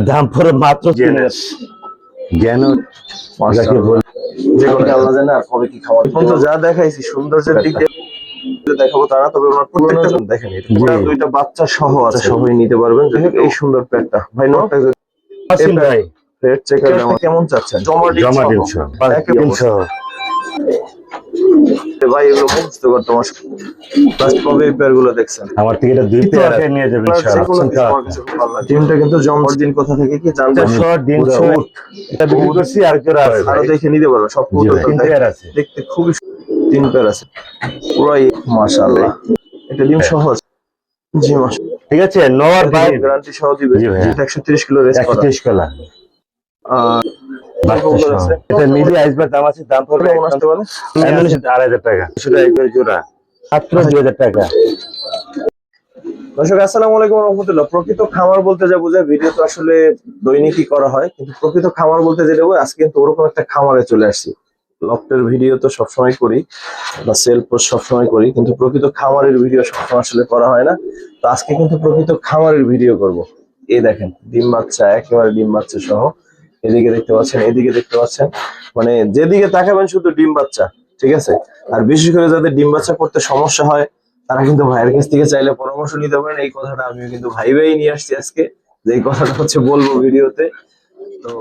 দাম পড়ে মাত্র জ্ঞান আল্লাহ জানে আর কবে কি খাওয়া। এখন তো যা দেখাইছি সৌন্দর্যের দিক দিয়ে দেখাবো তারা, তবে প্রত্যেকটা দেখেন এটা দুইটা বাচ্চা সহ আছে, সবাই নিতে পারবেন। এই সুন্দর পেটটা ভাই, নোটটা ভাই রেড চেকার কেমন চাচ্ছেন? জমা 300 ভাই এগুলো মুখস্থ করতে আমার লাস্ট কবে এই পেয়ার গুলো দেখছেন? আমার থেকে এটা 2 পেয়ার নিয়ে যাবেন ইনশাআল্লাহ। টিমটা কিন্তু জমরদিন কোথা থেকে কি জানতে দিন এটা বিক্রি করছি আর কেউ আছে আরো দেখে নিতে পারবেন। সব কবুতর 3 পেয়ার আছে, দেখতে খুবই 3 পেয়ার আছে পুরাই মাশাআল্লাহ। এটা ডিম সহজ। জি মাশাআল্লাহ, ঠিক আছে। নওয়ার ভাই গ্যারান্টি সহ দিবে। যেটা 130 কিলো রেস করা, 130 কিলো এটা মিলি আইসবার্গ দাম আছে, দাম পড়বে আসতে পারে 2500 টাকা, সেটা একবার জোড়া মাত্র 2000 টাকা। দর্শক আসসালামু আলাইকুম ওয়া রাহমাতুল্লাহ। প্রকৃত খামার বলতে যা বোঝায়, ভিডিও তো আসলে দৈনিকই করা হয়, কিন্তু প্রকৃত খামার বলতে যেটা বোঝায় আজকে কিন্তু ওরকম একটা খামারে চলে আসছি। লফটের ভিডিও তো সবসময় করি বা সেল পোস্ট সবসময় করি, কিন্তু প্রকৃত খামারের ভিডিও সবসময় আসলে করা হয় না। তো আজকে কিন্তু প্রকৃত খামারের ভিডিও করব। এই দেখেন ডিম বাচ্চা, একেবারে ডিম বাচ্চা সহ। এদিকে দেখতে পাচ্ছেন, এদিকে দেখতে পাচ্ছেন, মানে যেদিকে তাকাবেন শুধু ডিম বাচ্চা, ঠিক আছে। আর বিশেষ করে যাদের ডিম বাচ্চা করতে সমস্যা হয় তারা কিন্তু ভাইয়ের কাছ থেকে চাইলে পরামর্শ নিতে পারেন। এই কথাটা আমিও কিন্তু ভাইবেই নিয়ে আসছি আজকে, যে এই কথাটা হচ্ছে বলবো ভিডিওতে। তো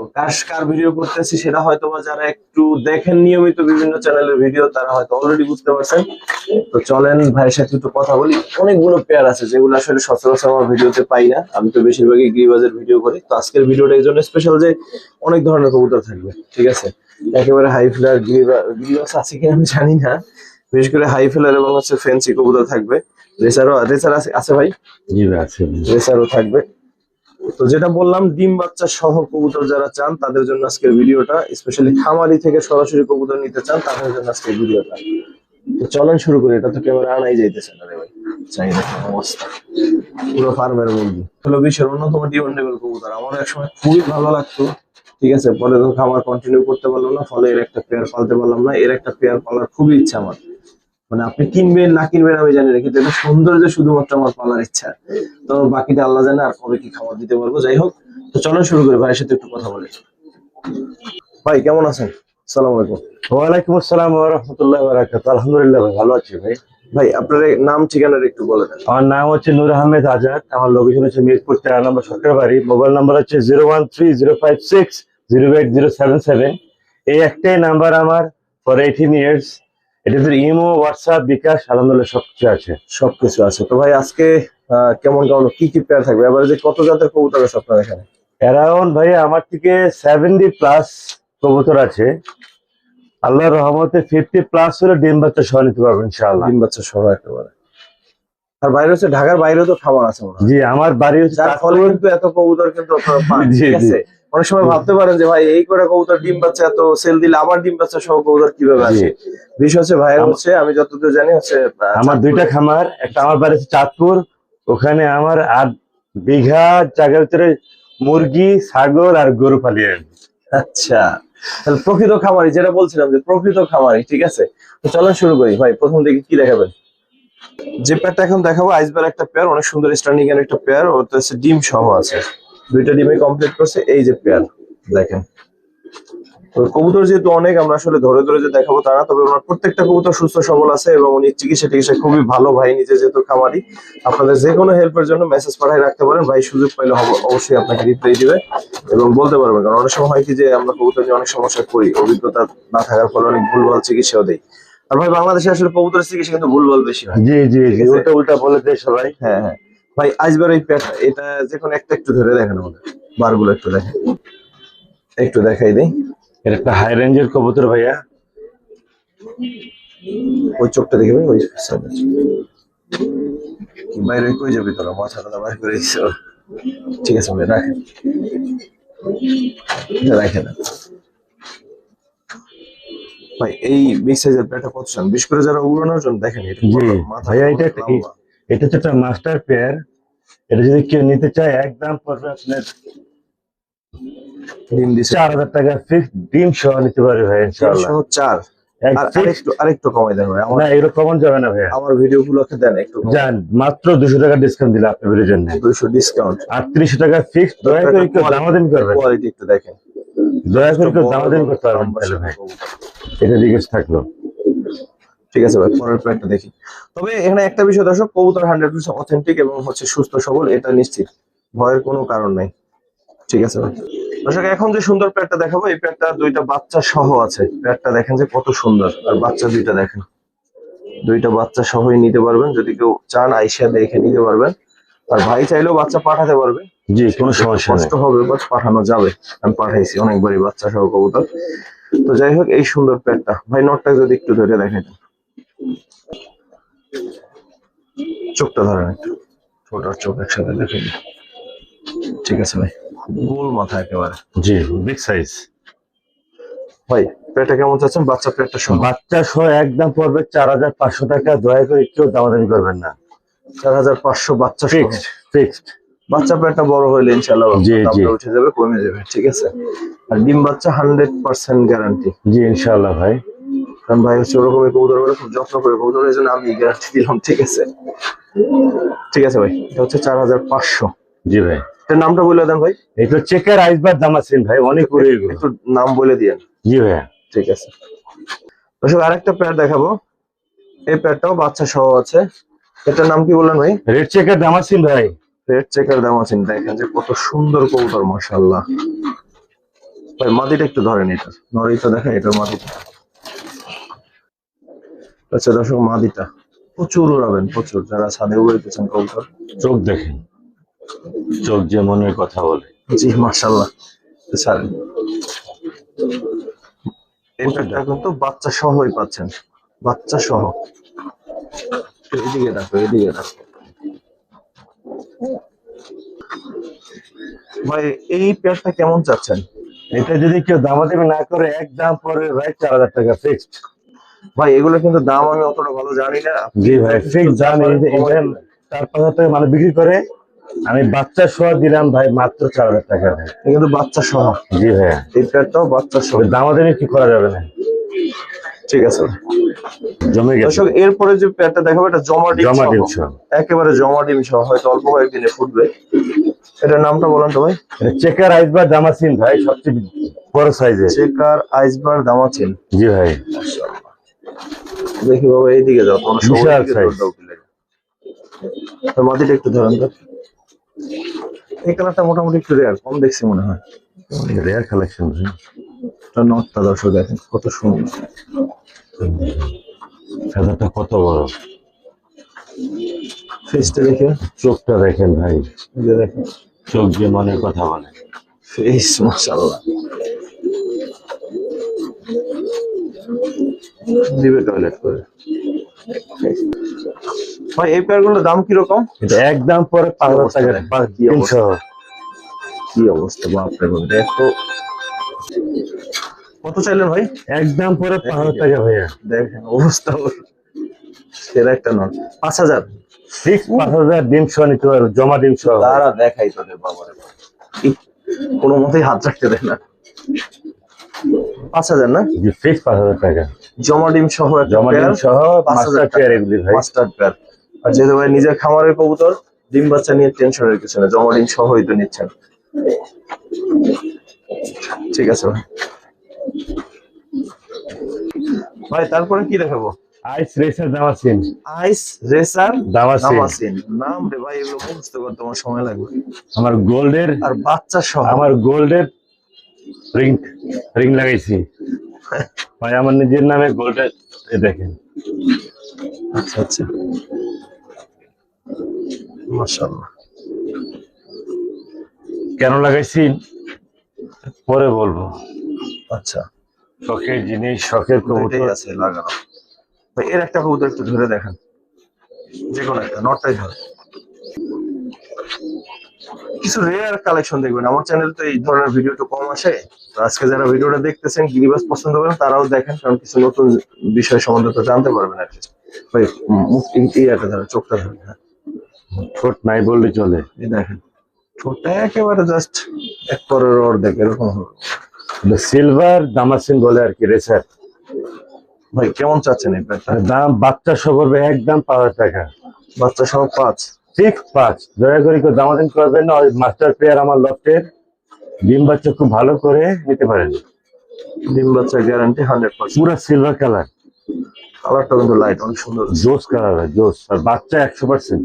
কার ভিডিও করতেছি সেটা হয়তো বা যারা একটু দেখেন নিয়মিত বিভিন্ন চ্যানেলের ভিডিও তারা হয়তো অলরেডি বুঝতে পারছেন। তো চলেন ভাইয়ের সাথে একটু কথা বলি। অনেকগুলো পেয়ার আছে যেগুলো আসলে সচরাচর আমার ভিডিওতে পাই না, আমি তো বেশিরভাগই গিরিবাজের ভিডিও করি। তো আজকের ভিডিওটা এই জন্য স্পেশাল যে অনেক ধরনের কবুতর থাকবে, ঠিক আছে। একেবারে হাই ফ্লার গিরিবাজ আছে কিনা আমি জানি না, বিশেষ করে হাই ফ্লার এবং হচ্ছে ফ্যান্সি কবুতর থাকবে। রেসার আছে ভাই, জি ভাই আছে, রেসারও থাকবে। তো যেটা বললাম, ডিম বাচ্চা সহ কবুতর যারা চান তাদের জন্য আজকের ভিডিওটা, স্পেশালি খামারি থেকে সরাসরি কবুতর নিতে চান তাদের জন্য আজকের ভিডিওটা। তো চলেন শুরু করি। এটা তো ক্যামেরা আনাই যাইতেছে না রে ভাই, চাই দেখেন অবস্থা, পুরো ফার্মের মুরগি। হলো বিশ্বের অন্যতম ডিমান্ডেবল কবুতর, আমার একসময় খুবই ভালো লাগতো, ঠিক আছে। পরে তো খামার কন্টিনিউ করতে পারলাম না, ফলে এর একটা পেয়ার পালতে পারলাম না। এর একটা পেয়ার পালার খুবই ইচ্ছা আমার, মানে আপনি কিনবেন না কিনবেন আমি জানি না, কিন্তু এটা সৌন্দর্য শুধুমাত্র আমার পালার ইচ্ছা। তো বাকিটা আল্লাহ জানে আর কবে কি খাবার দিতে পারবো। যাই হোক, তো চলো শুরু করি। ভাইয়ের সাথে একটু কথা বলি। ভাই কেমন আছেন? আসসালামু আলাইকুম। ওয়ালাইকুম আসসালাম ওয়া রাহমাতুল্লাহি ওয়া বারাকাতুহু। আলহামদুলিল্লাহ ভাই, ভালো আছি ভাই। ভাই আপনার নাম ঠিকানাটা একটু বলে দেন। আমার নাম হচ্ছে নূর আহমেদ আজাদ, আমার লোকেশন হচ্ছে মিরপুর 13 নম্বর সরকার বাড়ি। মোবাইল নাম্বার হচ্ছে 013056080077। এই একটাই নাম্বার আমার, ফর 18 ইয়ার্স। এটাতে ইমো, হোয়াটসঅ্যাপ, বিকাশ আলহামদুলিল্লাহ সবকিছু আছে। সবকিছু আছে। তো ভাই আজকে কেমন কেমন কি কি পেয়ার থাকবে, এবারে যে কত জাতের কবুতর আছে আপনার এখানে? অ্যারাউন্ড ভাই আমার থেকে 70+ কবুতর আছে। আল্লাহর রহমতে 50+ হলে ডিম বাচ্চা সহ নিতে পারবেন ইনশাআল্লাহ। ডিম বাচ্চা সহ একেবারে। আর বাইরে হচ্ছে ঢাকার বাইরেও তো খামার আছে মনে হয়। জি, আমার বাড়ি হচ্ছে যার ফলে কিন্তু এত কবুতর কিন্তু আপনারা পান, জি, ঠিক আছে। জি। অনেক সময় ভাবতে পারেন যে ভাই এই করে কবুতর ডিম বাচ্চা এত সেল দিলে আবার ডিম বাচ্চা সহ কবুতর কিভাবে আসে। বিষয় হচ্ছে ভাইয়ের হচ্ছে, আমি যতদূর জানি হচ্ছে আমার দুইটা খামার, একটা আমার বাড়ি হচ্ছে চাঁদপুর, ওখানে আমার 8 বিঘা জায়গার ভিতরে মুরগি, ছাগল আর গরু পালি আমি। আচ্ছা, তাহলে প্রকৃত খামারি, যেটা বলছিলাম যে প্রকৃত খামারি, ঠিক আছে। তো চলেন শুরু করি। ভাই প্রথম দিকে কি দেখাবেন? যে পেয়ারটা এখন দেখাবো আইসবার একটা পেয়ার, অনেক সুন্দর স্ট্যান্ডিং এর একটা পেয়ার, ওটা হচ্ছে ডিম সহ আছে, দুইটা ডিমে কমপ্লিট করছে। এই যে পেয়ার দেখেন। তো কবুতর যেহেতু অনেক, আমরা আসলে ধরে ধরে যে দেখাবো তারা, তবে ওনার প্রত্যেকটা কবুতর সুস্থ সবল আছে এবং উনি চিকিৎসা খুবই ভালো। ভাই নিজে যেহেতু খামারি, আপনাদের যে কোনো হেল্পের জন্য মেসেজ পাঠিয়ে রাখতে পারেন, ভাই সুযোগ পাইলে অবশ্যই আপনাকে রিপ্লাই দিবে এবং বলতে পারবেন। কারণ অনেক সময় হয় কি যে আমরা কবুতর নিয়ে অনেক সমস্যা করি, অভিজ্ঞতা না থাকার ফলে অনেক ভুলভাল চিকিৎসাও দেয়। আর ভাই বাংলাদেশে আসলে কবুতরের চিকিৎসা কিন্তু ভুলভাল বেশি হয়। জি জি জি, উল্টা উল্টা বলে দেয় সবাই। হ্যাঁ হ্যাঁ ভাই, আইসবার এই পেয়ারটা, এটা যে কোনো একটা একটু ধরে দেখেন, আমাদের বারগুলো একটু দেখেন, একটু দেখাই দেই। এটা একটা হাই রেঞ্জের কবুতর ভাইয়া। ওই চোখটা দেখে ভাই, ওই সাইডে বাইরে কই যাবি তোরা, মাথাটা বাইরে করে দিছ। ঠিক আছে ভাই, রাখেন রাখেন। ভাই এই বিগ সাইজের পেয়ারটা কত চান? বিশেষ করে যারা উড়ানোর জন্য দেখেন। এটা জি ভাইয়া, এটা হচ্ছে একটা মাস্টার পেয়ার। এটা যদি কেউ নিতে চায় একদম পড়বে আপনার ডিম দিছে 4000 টাকা ফিক্সড, ডিম সহ নিতে পারবে ভাই ইনশাআল্লাহ। 4 আরেকটু কমাই দেন ভাই, না এগুলো কমন যাবে না ভাইয়া। আমার ভিডিও গুলোকে দেন একটু যান মাত্র 200 টাকা ডিসকাউন্ট দিলে আপনার ভিডিওর জন্য। 200 ডিসকাউন্ট, 38 টাকা ফিক্স। দয়া করে কেউ দামাদামি করবেন, কোয়ালিটি একটু দেখেন, দয়া করে কেউ দামাদামি করতে পারবেন তাহলে ভাই, এটা রিকোয়েস্ট থাকলো। ঠিক আছে ভাই, পরের প্যান্টটা দেখি। তবে এখানে একটা বিষয় দর্শক, কবুতর 100% অথেন্টিক এবং হচ্ছে সুস্থ সবল, এটা নিশ্চিত, ভয়ের কোনো কারণ নাই। ঠিক আছে ভাই। দর্শক এখন যে সুন্দর প্যান্টটা দেখাবো, এই প্যান্টটা দুইটা বাচ্চা সহ আছে। প্যান্টটা দেখেন যে কত সুন্দর, আর বাচ্চা দুইটা দেখেন, দুইটা বাচ্চা সহই নিতে পারবেন, যদি কেউ চান আইসা দেখে নিতে পারবেন। আর ভাই চাইলেও বাচ্চা পাঠাতে পারবে, জি কোনো সমস্যা নেই, কষ্ট হবে বাট পাঠানো যাবে। আমি পাঠাইছি অনেকবারই বাচ্চা সহ কবুতর। তো যাই হোক, এই সুন্দর প্যান্টটা ভাই, নটটা যদি একটু ধরে দেখেন, চোখটা ধরেন একটু, ছোট আর চোখ একসাথে দেখেন। ঠিক আছে ভাই, গোল মাথা একেবারে, জি বিগ সাইজ। ভাই পেটটা কেমন চাচ্ছেন? বাচ্চা পেটটা সহ, বাচ্চা সহ একদম পড়বে 4500 টাকা। দয়া করে কেউ দামাদামি করবেন না, 4500 বাচ্চা সহ। Fixed fixed. বাচ্চা পেটটা বড় হইলে ইনশাআল্লাহ জি, জি। দামটা উঠে যাবে, কমে যাবে। ঠিক আছে, আর ডিম বাচ্চা 100% গ্যারান্টি। জি ইনশাআল্লাহ ভাই। কারণ ভাই হচ্ছে ওরকমই কবুতর গুলো খুব যত্ন করে কবুতর, এই জন্য আমি গ্যারান্টি দিলাম। ঠিক আছে, ঠিক আছে ভাই, এটা হচ্ছে 4500। জি ভাই, এর নামটা বলে দেন ভাই। এটা চেকার আইসবার দামাসিন ভাই, অনেক করে এগুলো। একটু নাম বলে দিয়েন। জি ভাইয়া। ঠিক আছে দর্শক, আরেকটা প্যাড দেখাবো, এই প্যাডটাও বাচ্চা সহ আছে। এটার নাম কি বললেন ভাই? রেড চেকার দামাসিন ভাই। রেড চেকার দামাসিন, দেখেন যে কত সুন্দর কবুতর, মাশাআল্লাহ। ভাই মাদিটা একটু ধরেন, এটা নড়িটা দেখেন, এটার মাদিটা। আচ্ছা দর্শক, মাদিটা প্রচুর উড়াবেন, প্রচুর, যারা ছাদে উড়াইতেছেন কবুতর। চোখ দেখেন, চোখ যে মনের কথা বলে। জি মাশাআল্লাহ। ছাড়েন, এই প্যাডটা কিন্তু বাচ্চা সহই পাচ্ছেন, বাচ্চা সহ। এদিকে দেখো, এদিকে দেখো ভাই, এই প্যাডটা কেমন চাচ্ছেন? এটা যদি কেউ দামাদামি না করে একদম পরে ভাই 4000 টাকা ফিক্সড। ভাই এগুলো কিন্তু দাম আমি অতটা ভালো জানি না। জি ভাই ফিক্স জানি, ইভেন 4-5 টাকা মানে বিক্রি করে, আমি বাচ্চা সহ দিলাম ভাই মাত্র 4000 টাকা। কিন্তু বাচ্চা সহ। জি ভাইয়া, এই প্যাডটাও বাচ্চা সহ, দামাদামি কি করা যাবে না। ঠিক আছে জমে গেছে। দর্শক, এরপরে যে প্যাডটা দেখাবো, এটা জমা ডিম জমা ডিম সহ, সহ। একেবারে জমা ডিম সহ, হয়তো অল্প কয়েকদিনে ফুটবে। এটার নামটা বলেন তো ভাই। চেকার আইসবার দামাসিন ভাই, সবচেয়ে বড় সাইজের। চেকার আইসবার দামাচিন। জি ভাই, দেখি বাবা, এইদিকে যাও, তোমার সবাই বিশাল দিকে size। দৌড় দাও কিলে। তো মাটিটা একটু ধরেন তো, এই কালারটা মোটামুটি একটু রেয়ার, কম দেখছি মনে হয়। রেয়ার কালেকশন ভাই। এটা নটটা দর্শক দেখেন কত সুন্দর, ফেদারটা কত বড়, ফেসটা দেখে, চোখটা দেখেন ভাই, এই যে দেখেন চোখ যে মনের কথা বলে। ফেস, মাশাআল্লাহ। দিবে টয়লেট করে। ভাই এই পেয়ারগুলোর দাম কিরকম? এটা একদম পরে 5000 টাকা, 300। কি অবস্থা, বাপরে বাপ, দেখো কত চাইলেন ভাই? একদম পরে 5000 টাকা ভাইয়া। দেখেন অবস্থা, সেরা একটা নট। 5000 ফিক্স 5000 ডিম সহ নিতে পারবে, জমা ডিম সহ। তারা দেখাই তোদের বাবারে, কোনো মতেই হাত রাখতে দেয় না। 5000 না? জি ফিক্স 5000 টাকা, জমা ডিম সহ একটা জমা ডিম পেয়ার, সহ 5000 মাস্টার টাকা। পেয়ার এগুলি ভাই। Master pair. আর যেহেতু ভাই নিজের খামারের কবুতর, ডিম বাচ্চা নিয়ে টেনশনের কিছু না, জমা ডিম সহই তো নিচ্ছেন। ঠিক আছে ভাই। ভাই তারপরে কি দেখাবো? আইস রেসার দামাসিন। আইস রেসার দামাসিন। দামাসিন, নাম রে ভাই, এগুলো মুখস্থ করতে আমার সময় লাগবে। আমার গোল্ডের, আর বাচ্চা সহ, আমার গোল্ডের রিং, রিং লাগাইছি ভাই, আমার নিজের নামে গোল্ডের। দেখেন, আচ্ছা আচ্ছা, মাশাআল্লাহ। কেন লাগাইছি পরে বলবো। আচ্ছা, শখের জিনিস, শখের এটাই কবুতর। আছে লাগানো। ভাই এর একটা কবুতর একটু ধরে দেখেন, যে কোনো একটা, নটটাই ধরে। কিছু রেয়ার কালেকশন দেখবেন, আমার চ্যানেল তো এই ধরনের ভিডিও তো কম আসে। তো আজকে যারা ভিডিওটা দেখতেছেন, গিরিবাজ পছন্দ করেন, তারাও দেখেন, কারণ কিছু নতুন বিষয় সম্বন্ধে তো জানতে পারবেন আর কি। ভাই মুখ একটা ধরে, চোখটা ধরে, হ্যাঁ ঠোঁট নাই বললে চলে। এই দেখেন, ঠোঁটটা একেবারে জাস্ট এক পরের অর্ধেক এরকম হবে। সিলভার দামাসিন বলে আর কি, রেসার। ভাই কেমন চাচ্ছেন এই পেয়ারটা? দাম বাচ্চা সহ করবে একদম 5,000 টাকা। বাচ্চা সহ 5? ঠিক 5। দয়া করে কেউ দামাদাম করবেন না। ওই মাস্টার পেয়ার আমার লফটের, ডিম বাচ্চা খুব ভালো করে নিতে পারেন। ডিম বাচ্চা গ্যারান্টি 100%। পুরো সিলভার কালার, কালারটা কিন্তু লাইট, অনেক সুন্দর। জোস কালার, জোস। আর বাচ্চা 100%।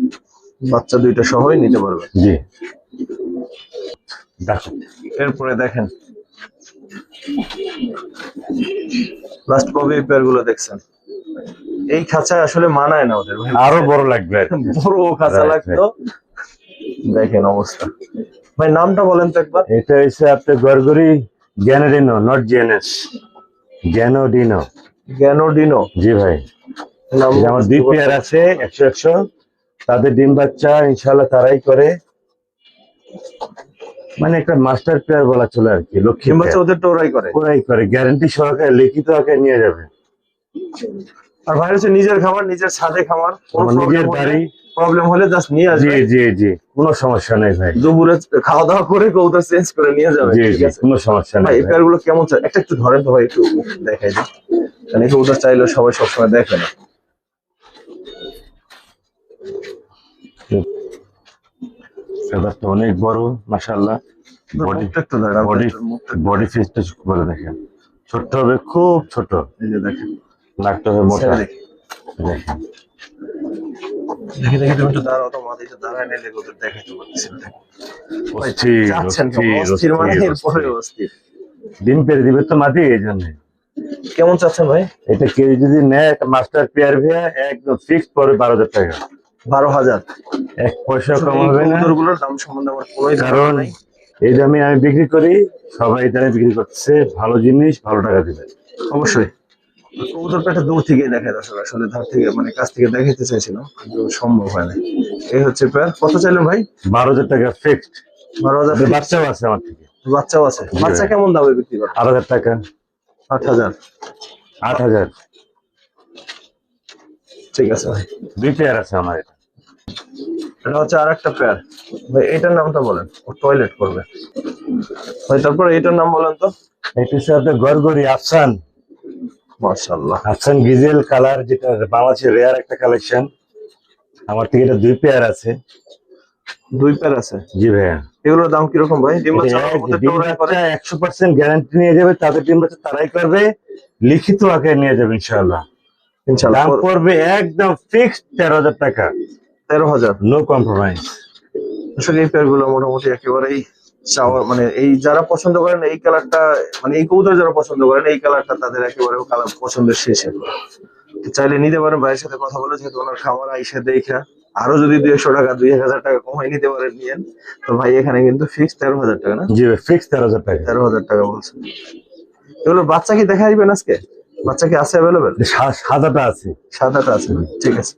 বাচ্চা দুইটা সহই নিতে পারবে। জি দেখো, এরপরে দেখেন লাস্ট কবে এই পেয়ার গুলো দেখছেন? এই খাঁচায় আসলে মানায় না ওদের ভাই, আরো বড় লাগবে আর কি। বড় খাঁচা Right, লাগতো। দেখেন অবস্থা। ভাই নামটা বলেন তো একবার। এটা হচ্ছে আপনার গরগরি গ্যানোডিনো, নট জিএনএস, গ্যানোডিনো। গ্যানোডিনো। জি ভাই, নাম এই যে আমার 2 পেয়ার আছে 100-100, তাদের ডিম বাচ্চা ইনশাল্লাহ তারাই করে। মানে একটা মাস্টার পেয়ার বলা চলে আর কি। লক্ষ্মী ডিম বাচ্চা ওদের টোরাই করে। ওরাই করে, গ্যারান্টি সহকারে লিখিত আকারে নিয়ে যাবে। আর ভাই হচ্ছে নিজের খামার, নিজের ছাদে খামার, কোনো আমার নিজের বাড়ি। প্রবলেম হলে জাস্ট নিয়ে জি আসবে। জি জি, কোনো সমস্যা নেই ভাই। দুপুরে খাওয়া দাওয়া করে কৌটা চেঞ্জ করে নিয়ে যাবে। জি ঠিক জি, আছে কোনো সমস্যা ভাই। নেই এই ভাই। পেয়ার গুলো কেমন চাই একটা একটু ধরেন তো ভাই, একটু দেখাই দিই। কারণ কৌটা চাইলে সবাই সবসময় দেখে না। ফেদারটা অনেক বড় মাশাআল্লাহ। বডি মুখটা একটু ধরেন, বডি মুখটা বডি ফিসটা বলে দেখেন, ছোট্ট হবে, খুব ছোট। এই যে দেখেন, নাকটা হবে মোটা। ছেড়ে দেখি। দেখেন দেখি দেখি, তুমি একটু দাঁড়াও তো, মাটিতে দাঁড়ায় নিলে ওদের দেখাইতে পারতেছি না। ভাই অস্থির, যাচ্ছেন কেমন? অস্থির, অস্থির মানে অস্থির, এরপরে অস্থির। অস্থির। ডিম পেরে দিবে তো মাটি, এই জন্য। কেমন চাচ্ছেন ভাই? এটা কেউ যদি নেয়, একটা মাস্টার পেয়ার ভাইয়া একদম ফিক্সড পড়বে 12,000 টাকা। 12,000? 1 পয়সা কম এই হবে না, কবুতরগুলোর দাম সম্বন্ধে আমার কোনো ধারণা কারণ নাই। এই দামে আমি বিক্রি করি, সবাই এই দামে বিক্রি করছে। ভালো জিনিস, ভালো টাকা দিবে। অবশ্যই কবুতরটা একটা দূর থেকে দেখায় দর্শক, আসলে ধার থেকে মানে কাছ থেকে দেখাইতে চাইছিলাম কিন্তু সম্ভব হয় না। এই হচ্ছে পেয়ার। কত চাইলেন ভাই? 12,000 টাকা ফিক্সড। 12,000? বাচ্চাও আছে আমার থেকে। বাচ্চাও আছে? বাচ্চা কেমন দামে বিক্রি করেন? 8,000 টাকা। 8,000? 8,000। ঠিক আছে ভাই। 2 পেয়ার আছে আমার। এটা এটা হচ্ছে আর একটা পেয়ার ভাই। এটার নামটা বলেন, ও টয়লেট করবে ভাই। তারপর এটার নাম বলেন তো। এটা হচ্ছে আপনার গরগরি আফসান। মাশাআল্লাহ। আফসান গিজেল কালার, যেটা বাংলাদেশের রেয়ার একটা কালেকশন। আমার থেকে এটা 2 পেয়ার আছে। 2 পেয়ার আছে? জি ভাইয়া। এগুলোর দাম কিরকম ভাই? ডিম বাচ্চা ওদের ডিম টোরাই করে? বাচ্চা 100% গ্যারান্টি নিয়ে যাবে, তাদের ডিম বাচ্চা তারাই করবে, লিখিত আকারে নিয়ে যাবে ইনশাআল্লাহ। ইনশাআল্লাহ। দাম পড়বে একদম ফিক্সড 13,000 টাকা। 13,000? No compromise. আসলে এই পেয়ার গুলো মোটামুটি একেবারেই চাওয়ার, মানে এই যারা পছন্দ করেন এই কালারটা, মানে এই কবুতর যারা পছন্দ করেন এই কালারটা, তাদের একেবারে কালার পছন্দের শেষে। চাইলে নিতে পারেন ভাইয়ের সাথে কথা বলে, যেহেতু ওনার খামার আইসা দেখা আরো যদি 200 টাকা 2,000 টাকা কমাই নিতে পারেন নিয়েন, তো ভাই এখানে কিন্তু ফিক্স 13,000 টাকা না? জি ভাই, ফিক্সড 13,000 টাকা। 13,000 টাকা বলছেন। এগুলো বাচ্চা কি দেখা দিবেন আজকে? বাচ্চা কি আছে অ্যাভেলেবেল? সাদাটা আছে। সাদাটা আছে? ঠিক আছে।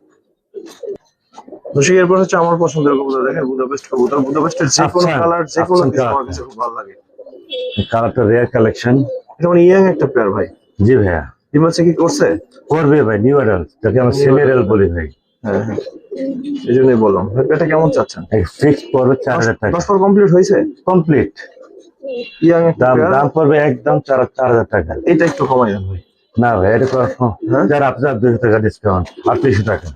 দর্শক এরপর হচ্ছে আমার পছন্দের কবুতর। দেখেন বুদাপেস্ট কবুতর। বুদাপেস্টের যে কোনো আফসান, কালার, যে কোনো আফসান কিছু আমার কালার। কাছে খুব ভালো লাগে। কালারটা রেয়ার কালেকশন। এটা মানে ইয়াং একটা পেয়ার ভাই। জি ভাইয়া। ডিম বাচ্চা কি করছে? করবে ভাই, নিউ অ্যাডাল্ট, যাকে আমরা সেমিরেল বলি ভাই। হ্যাঁ হ্যাঁ, এই জন্যই বললাম। ভাই এটা কেমন চাচ্ছেন? ফিক্সড পড়বে 4,000 টাকা। 10 পর কমপ্লিট হয়েছে? কমপ্লিট। ইয়াং একটা দাম পেয়ার। দাম পড়বে একদম 4,000 টাকা। এটা একটু কমাই দেন ভাই। না ভাই, এটা হ্যাঁ? যার আপনার 200 টাকা ডিসকাউন্ট, আর 300 টাকা।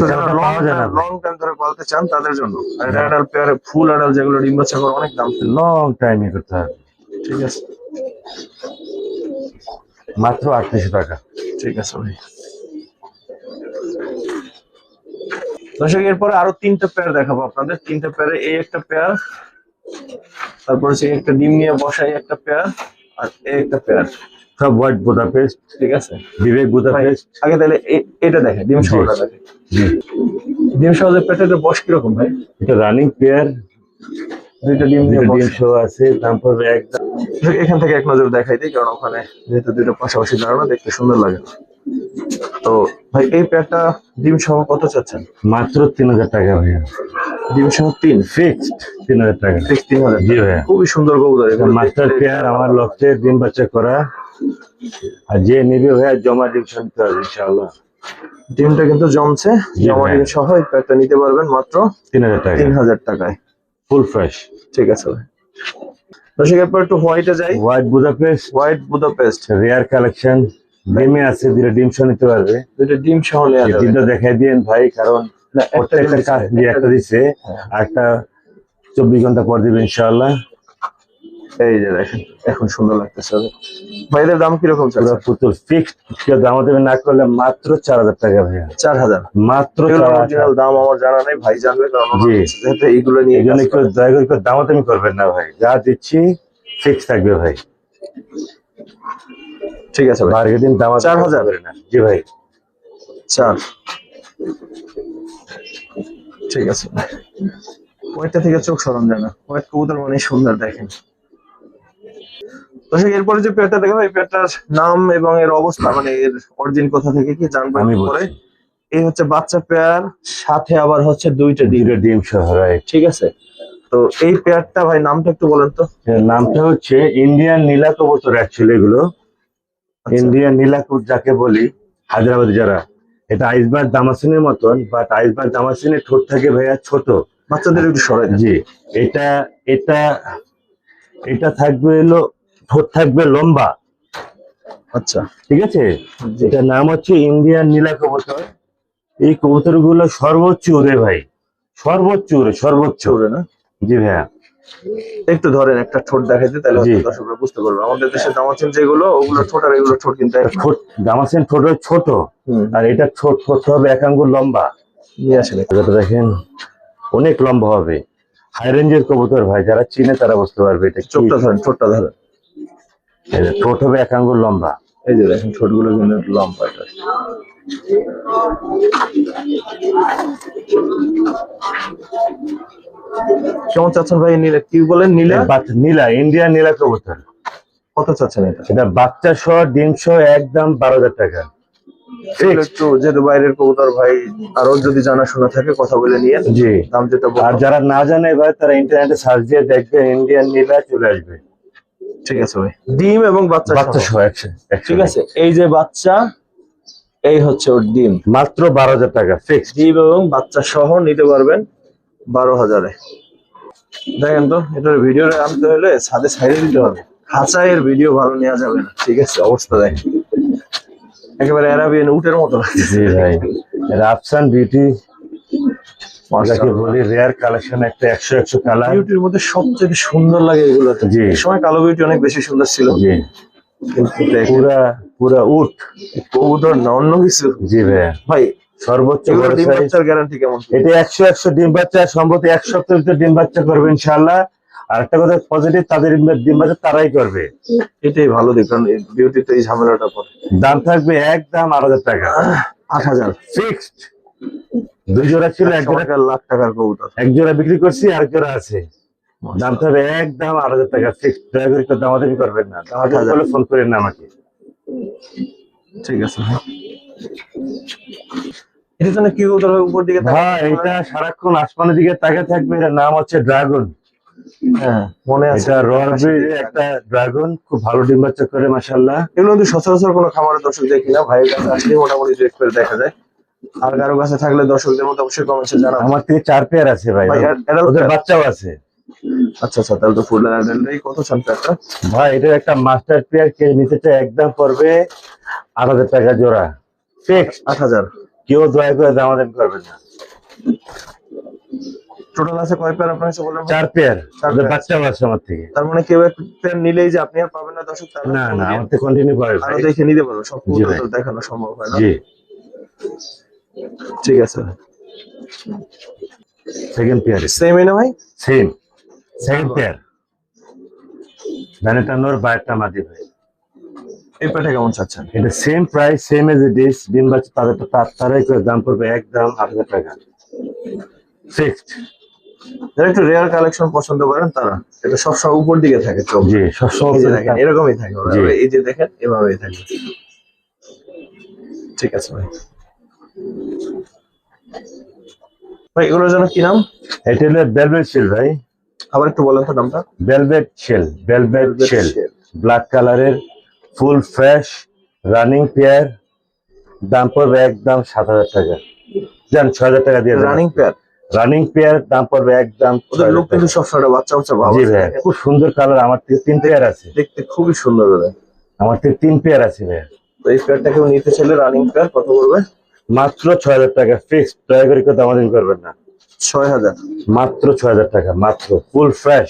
এটা পাওয়া যায় না ভাই। লং টাইম ধরে পালতে চান তাদের জন্য। আর এটা অ্যাডাল্ট পেয়ার, ফুল অ্যাডাল্ট যেগুলো ডিম বাচ্চা করে অনেক দাম। লং টাইম করতে হবে। ঠিক আছে, মাত্র 300 টাকা। ঠিক আছে ভাই। দর্শক এরপরে আরো 3টা পেয়ার দেখাবো আপনাদের। 3টা পেয়ারে এই একটা পেয়ার, তারপর হচ্ছে একটা ডিম নিয়ে বসাই একটা পেয়ার, আর এই একটা পেয়ার। সব হোয়াইট বুদাপেস্ট। ঠিক আছে বিবেক ভাই, বুদাপেস্ট। আগে তাহলে এটা দেখে ডিম সহটা দেখে। জি। ডিম সহ পেটের বয়স কিরকম ভাই? এটা রানিং পেয়ার, 2টা ডিম নিয়ে ডিম বসে। শো আছে। দাম পড়বে একদম। এখান থেকে এক নজর দেখাই দিই, কারণ ওখানে যেহেতু 2টা পাশাপাশি দাঁড়ানো দেখতে সুন্দর লাগে। তো ভাই এই পেয়ারটা ডিম সহ কত চাচ্ছেন? মাত্র 3,000 টাকা ভাইয়া। ডিম সহ 3? ফিক্সড 3,000 টাকা। ঠিক 3,000? জি ভাইয়া। খুবই সুন্দর কবুতর এগুলো। মাস্টার পেয়ার আমার লক্ষ্যে ডিম বাচ্চা করা, আর যে নিবে ভাইয়া জমা ডিম শুনতে হবে ইনশাআল্লাহ। ডিমটা কিন্তু জমছে, জি জমা ভাই। ডিম সহ এই পেয়ারটা নিতে পারবেন মাত্র 3,000 টাকা। 3,000 টাকায়। Full fresh. ঠিক আছে ভাই। দর্শক এরপর একটু হোয়াইটে যাই। White Budapest, white Budapest. Rare collection, ডিমে আছে, দুটো ডিম সহ নিতে পারবে। দুটো ডিম সহ নেওয়া এই যাবে। ডিমটা দেখাই দিন ভাই, কারণ না, একটা প্রত্যেকটা দিছে, কাজ দিয়ে একটা দিচ্ছে, হ্যাঁ। আর একটা 24 ঘন্টা পর দিবে ইনশাআল্লাহ। এই যে দেখেন, এখন সুন্দর লাগতেছে। ভাই এদের দাম কিরকম পুরো চাচ্ছেন? পুতুল ফিক্সড, কেউ দাম দেবে না করলে মাত্র 4000 টাকা ভাইয়া, 4000। মাত্র এগুলোর 4000। অরিজিনাল দাম আমার জানা নেই, ভাই জানবে, কারণ জি। যেহেতু এইগুলো নিয়ে এই কাজ জন্য কেউ করে। দয়া করে কেউ দামাদামি করবেন না ভাই, যা দিচ্ছি ফিক্স থাকবে ভাই, ঠিক আছে ভাই। বার্গেনিং দামাদামি 4000 করবেন না। জি ভাই। 4, ঠিক আছে। ওইটা থেকে চোখ সরান যায় না, ওয়েট কবুতর মানে সুন্দর দেখেন। দর্শক এরপরে যে পেয়ারটা দেখো, এই পেয়ারটার নাম এবং এর অবস্থা, মানে এর অরিজিন কোথা থেকে কি জানবো আমি একটু পরে। বলছি, এই হচ্ছে বাচ্চা পেয়ার, সাথে আবার হচ্ছে দুইটা ডিম, দুটো ডিম সহ, রাইট। ঠিক আছে। তো এই পেয়ারটা ভাই নামটা একটু বলেন তো। এর নামটা হচ্ছে ইন্ডিয়ান নীলা কবুতর, অ্যাকচুয়ালি এগুলো আচ্ছা। ইন্ডিয়ান নীলা কবুতর যাকে বলি, হায়দ্রাবাদ যারা, এটা আইসবার দামাসিনের মতন, বাট আইসবার দামাসিনের ঠোঁট থাকে ভাইয়া ছোট। বাচ্চাদের একটু সরাই দেন। জি, এটা এটা এটা থাকবে হলো, ঠোঁট থাকবে লম্বা, আচ্ছা, ঠিক আছে। জি। এটার নাম হচ্ছে ইন্ডিয়ান নীলা কবুতর। এই কবুতর গুলো সর্বোচ্চ উড়ে ভাই, সর্বোচ্চ উড়ে, সর্বোচ্চ। চৌড়ে না? জি ভাইয়া। একটু ধরেন, একটা ঠোঁট দেখাইতে, তাহলে জি। হয়তো দর্শকরা বুঝতে পারবে। আমাদের দেশে দামাচিন যেগুলো, ওগুলো ঠোঁট আর এগুলো ঠোঁট কিন্তু এক না। ঠোঁট দামাসিন ঠোঁট হয় ছোট, হুম, আর এটা ঠোঁট ঠোঁট হবে এক আঙ্গুল লম্বা। নিয়ে আসেন। এটা দেখেন অনেক লম্বা হবে, হাই রেঞ্জের কবুতর ভাই, যারা চিনে তারা বুঝতে পারবে এটা কি। চোখটা ধরেন, ঠোঁটটা ধরেন। এই যে ঠোঁট হবে এক আঙ্গুল লম্বা। এই যে দেখেন, ঠোঁটগুলো কিন্তু একটু লম্বা। এটা কেমন চাচ্ছেন ভাই? নীলা কি বলেন? নীলা নীলা, ইন্ডিয়ান নীলা কবুতর। কত চাচ্ছেন এটা? এটা বাচ্চা সহ ডিম সহ একদম 12,000 টাকা এগুলো একটু, যেহেতু বাইরের কবুতর ভাই, আরো যদি জানাশোনা থাকে কথা বলে নিয়ে জি। দাম যেটা আর বলবো। যারা না জানে ভাই, তারা ইন্টারনেটে সার্চ দিয়ে দেখবে, ইন্ডিয়ান নীলা চলে আসবে। ঠিক আছে ভাই, ডিম এবং বাচ্চা বাচ্চা সহ। সহ একসাথে। ঠিক আছে, এই যে বাচ্চা, এই হচ্ছে ওর ডিম। মাত্র 12,000 টাকা ফিক্সড। ডিম এবং বাচ্চা সহ নিতে পারবেন 12,000-এ। দেখেন তো, এটার ভিডিও আনতে হলে ছাদে ছাইড়ে দিতে হবে, খাঁচায়ের ভিডিও ভালো নেওয়া যাবে না। ঠিক আছে, অবস্থা দেখেন, একেবারে অ্যারাবিয়ান উটের মতো লাগতেছে। জি ভাই, রাফসান বিউটি যাকে মাশাআল্লাহ। বলি, রেয়ার কালেকশন, একটা 100 কালার। বিউটির মধ্যে সবচেয়ে সুন্দর লাগে এগুলো। জি। এক সময় কালো বিউটি অনেক বেশি সুন্দর ছিল, জি, কিন্তু দেখেন, পুরা পুরা উট। কবুতর না অন্য কিছু। জি ভাইয়া, ভাই সর্বোচ্চ এগুলো বড় ডিম সাইজ। বাচ্চার গ্যারান্টি কেমন? এটা 100 ডিম বাচ্চা, সম্ভবত 1 সপ্তাহের ভিতরে ডিম বাচ্চা করবে ইনশাআল্লাহ। আর একটা কথা পজিটিভ, তাদের ডিম বাচ্চা তারাই করবে। এটাই ভালো দিক, কারণ বিউটিতে এই ঝামেলাটা পড়ে। দাম থাকবে একদম 8,000 টাকা 8,000। ফিক্সড। 2 জোড়া ছিল, এক জোড়া, লাখ টাকার কবুতর। এক জোড়া বিক্রি করছি, আর জোড়া আছে। দাম থাকবে একদম 8,000 টাকা ফিক্সড। দয়া করে কেউ দামাদামি করবেন না, দামাদামি করলে ফোন করেন না আমাকে। ঠিক আছে ভাই, এটা জন্য কি কবুতর হয় উপর দিকে? ভাই এটা সারাক্ষণ আসমানের দিকে তাকিয়ে থাকবে, এর নাম হচ্ছে ড্রাগন। হ্যাঁ, মনে আছে। এটা রয়্যাল একটা ড্রাগন, খুব ভালো ডিম বাচ্চা করে মাশাআল্লাহ। এগুলো কিন্তু সচরাচর কোনো খামারের দর্শক দেখি না, ভাইয়ের কাছে আসলে মোটামুটি চেক করে দেখা যায়। আর কারো কাছে থাকলে দর্শকদের মধ্যে অবশ্যই কমেন্টসে জানাবো। আমার থেকে 4 পেয়ার আছে ভাই, ভাই, adult ওদের pair? বাচ্চাও আছে। আচ্ছা আচ্ছা, তাহলে তো ফুল অ্যাডাল্টই কত চান একটা? ভাই এটার একটা মাস্টার পেয়ার কে নিতে চায়, একদম পড়বে 8,000 টাকা জোড়া ফিক্সড। 8,000। কেউ দয়া করে দামাদামি করবেন না। টোটাল আছে কয় পেয়ার আপনার কাছে বললেন? 4 পেয়ার, চার ওদের pair। বাচ্চাও আছে আমার থেকে। তার মানে কেউ এক পেয়ার নিলেই যে আপনি আর পাবেন না দর্শক, তার না না, আমার থেকে কন্টিনিউ করে আরো ভাই। দেখে নিতে পারবো, সব জি ভাই। কবুতর তো দেখানো সম্ভব হয় না। জি। ঠিক আছে, সেকেন্ড পেয়ার, সেমই না ভাই? সেকেন্ড পেয়ার, ডানেটা নোর বাইরটা মাদি ভাই। এই পেয়ারটা কেমন চাচ্ছেন? এটা same price, same as it is. ডিম বাচ্চা তারাই করে দাম পড়বে একদম 8,000 টাকা ফিক্সড। যারা একটু রেয়ার কালেকশন পছন্দ করেন তারা, এটা সবসময় উপর দিকে থাকে চোখ। জি, এই যে সবসময় দেখেন, এরকমই থাকে ওরা। জি। এই যে দেখেন, এভাবেই থাকে। ঠিক আছে ভাই, ভাই এগুলোর জন্য কি নাম? এটা হলো ভেলভেট শেল ভাই। আবার একটু বলেন তো নামটা। Velvet shell, velvet shell, shell। Black কালারের, ফুল ফ্রেশ রানিং পেয়ার। দাম পড়বে একদম 7,000 টাকা। যান 6,000 টাকা দিয়ে রানিং পেয়ার। রানিং পেয়ার দাম পড়বে একদম ওদের 6,000 লোক কিন্তু টাকা। সবসময় বাচ্চা বাচ্চা ভাব জি আছে, ভাই, দেখেন। খুব সুন্দর কালার। আমার থেকে 3 পেয়ার আছে, দেখতে খুবই সুন্দর ওদের। আমার থেকে 3 পেয়ার আছে ভাই। এই পেয়ারটা কেউ নিতে চাইলে রানিং পেয়ার কত করবে? মাত্র 6,000 টাকা ফিক্সড, ট্রাই করে কেউ দামাদামি করবেন না। 6,000 মাত্র 6,000 টাকা, মাত্র full fresh,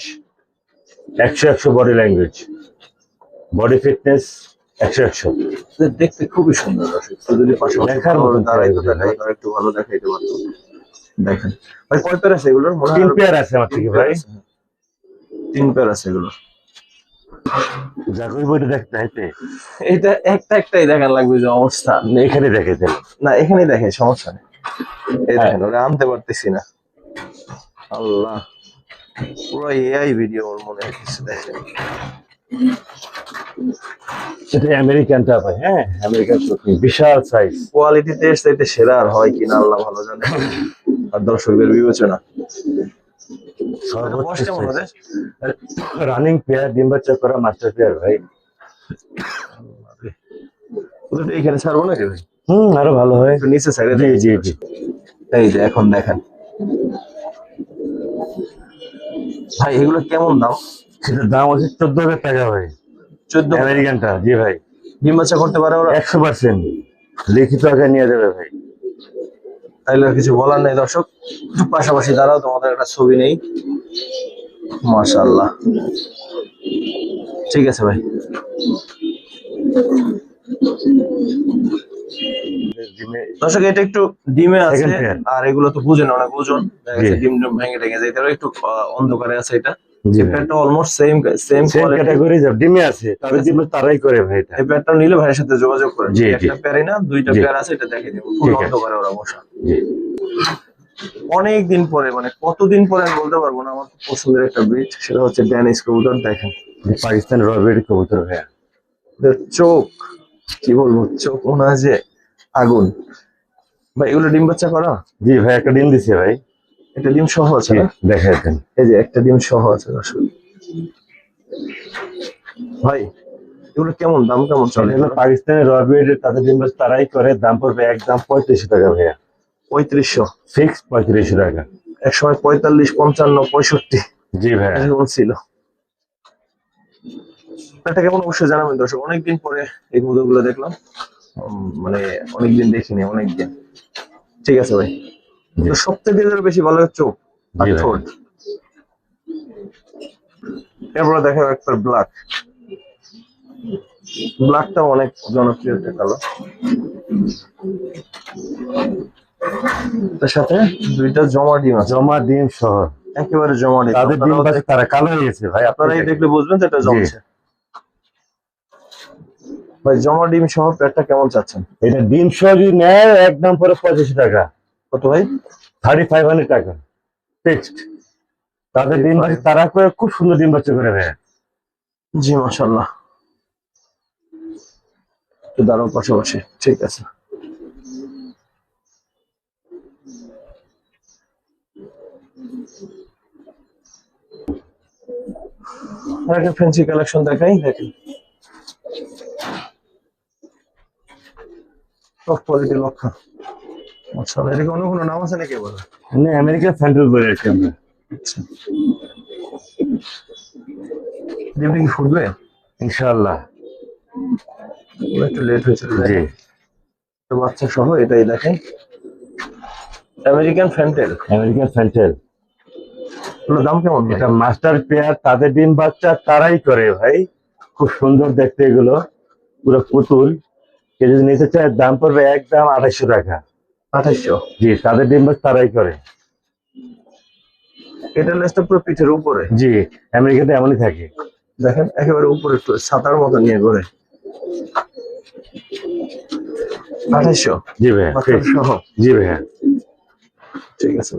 100 body language, body fitness 100। দেখতে খুবই সুন্দর দর্শক। তো যদি পাশাপাশি দেখার ভালোভাবে মতন দাঁড়াইতে পেয়ার তাহলে আর একটু ভালো দেখাইতে পারতো। দেখেন ভাই কয় পেয়ার আছে এগুলোর? মনে হয় 3 পেয়ার আছে আমার থেকে ভাই। 3 পেয়ার আছে এগুলোর। জাগোই বইটা দেখতে হাইতে এটা একটাই দেখার লাগবে যে অবস্থা। এখানে দেখে দেন। না এখানেই দেখে, সমস্যা নেই। এই দেখেন ওরা আনতে পারতেছি না। আল্লাহ, পুরো এআই ভিডিও ওর মনে হচ্ছে। দেখেন এটা আমেরিকানটা ভাই, হ্যাঁ আমেরিকান চোখনি, বিশাল সাইজ। কোয়ালিটিতে চাইতে সেরা আর হয় কিনা আল্লাহ ভালো জানে, আর দর্শকদের বিবেচনা। বয়স কেমন ওদের? রানিং পেয়ার, ডিম বাচ্চা করা মাস্টার পেয়ার ভাই। ওদের এখানে ছাড়বো নাকি ভাই? আরো ভালো হয়। একটু নিচে সাইডে। জি জি জি। এই যে এখন দেখেন ভাই এগুলো কেমন দাম? সেটার দাম হচ্ছে 14,000 টাকা ভাই। 14 আমেরিকানটা, জি ভাই। ডিম বাচ্চা করতে পারে ওরা? 100% লিখিত আগে নিয়ে যাবে ভাই। তাইলে আর কিছু বলার নেই দর্শক। পাশাপাশি দাঁড়াও, তোমাদের একটা ছবি নেই। মাশাআল্লাহ, ঠিক আছে ভাই। দর্শক এটা একটু ডিমে আছে, Second pair। আর এগুলো তো বুঝেন অনেক ওজন, জি। ডিম ভেঙে টেঙে যায়, এটা একটু অন্ধকারে আছে। এটা জি এই ভাই। প্যাডটা almost same same quality. Category, যা ডিমে আছে তাদের ডিম তারাই করে ভাই এটা। এই প্যাডটা নিলে ভাইয়ের সাথে যোগাযোগ করেন। জি, জি। একটা প্যারই না, দুইটা জি। প্যার আছে, এটা দেখে দেবো। ঠিক আছে। অন্ধকারে ওরা বসা। জি। অনেক দিন পরে, মানে কতদিন পরে আমি বলতে পারবো না, আমার খুব পছন্দের একটা ব্রিড, সেটা হচ্ছে ড্যানিশ কবুতর। দেখেন পাকিস্তান রবের কবুতর ভাইয়া। এদের চোখ, কি বলবো, চোখ মনে হয় যে আগুন। ভাই এগুলো ডিম বাচ্চা করা? জি ভাই, একটা ডিম দিছে ভাই। এটা ডিম সহ আছে না? দেখাই দেন। এই যে একটা ডিম সহ আছে দর্শক। ভাই এগুলো কেমন দাম, কেমন চলে? এগুলো পাকিস্তানের রবের, তাদের ডিম বাচ্চা তারাই করে, দাম পড়বে একদম 3500 টাকা ভাইয়া। 3500? ফিক্স 3500 টাকা। এক সময় 45, 55, 65 জি ভাইয়া। এরকম ছিল। এটা কেমন অবশ্যই জানাবেন দর্শক। অনেকদিন পরে এই কবুতরগুলো দেখলাম, মানে অনেকদিন দেখিনি, অনেকদিন। ঠিক আছে ভাই। জি। তো সবথেকে বেশি ভালো হচ্ছে চোখ আর জি ভাই। ঠোঁট। এরপরে দেখা একটা ব্ল্যাক। ব্ল্যাকটা অনেক জনপ্রিয় একটা কালার। তার সাথে দুইটা জমা ডিম আছে, জমা ডিম সহ একেবারে জমা ডিম। তাদের ডিম বাচ্চা তারা কালো হয়ে গেছে ভাই, আপনারা এই দেখলে বুঝবেন যে এটা জমছে। ভাই জমা ডিম সহ প্যাডটা কেমন চাচ্ছেন? এটা ডিম সহ যদি নেয় একদম পরে 85 টাকা। কত ভাই? 3500 টাকা ফিক্সড। তাদের ডিম বাচ্চা তারা করে, খুব সুন্দর ডিম বাচ্চা করে ভাইয়া। জি মাশাআল্লাহ। তো দাঁড়াও পাশাপাশি, ঠিক আছে। আরেকটা ফ্যান্সি কালেকশন দেখাই, দেখেন টপ কোয়ালিটি লক্ষা। মাশাআল্লাহ, এর কোনো কোনো নাম আছে নাকি বলে? মানে আমেরিকান স্যান্ডেল বলে আর কি আমরা। আচ্ছা, ডিমটা কি ফুটবে? ইনশাআল্লাহ। একটু লেট হয়েছিল। জি। তো বাচ্চা সহ এটাই দেখেন, আমেরিকান ফ্যান্টেল। American sandal. এগুলোর দাম কেমন? এটা মাস্টার পেয়ার, তাদের ডিম বাচ্চা তারাই করে ভাই। খুব সুন্দর দেখতে এগুলো, পুরো পুতুল। কেউ যদি নিতে চায় দাম পড়বে একদম 2800 টাকা। 2800? জি, তাদের ডিম বাচ্চা তারাই করে। এটা লেজটা পুরো পিঠের উপরে। জি, আমেরিকাতে এমনই থাকে। দেখেন একেবারে উপরে, একটু ছাতার মতো নিয়ে ঘুরে। 2800? জি ভাইয়া। বাচ্চা সহ? জি ভাইয়া। ঠিক আছে।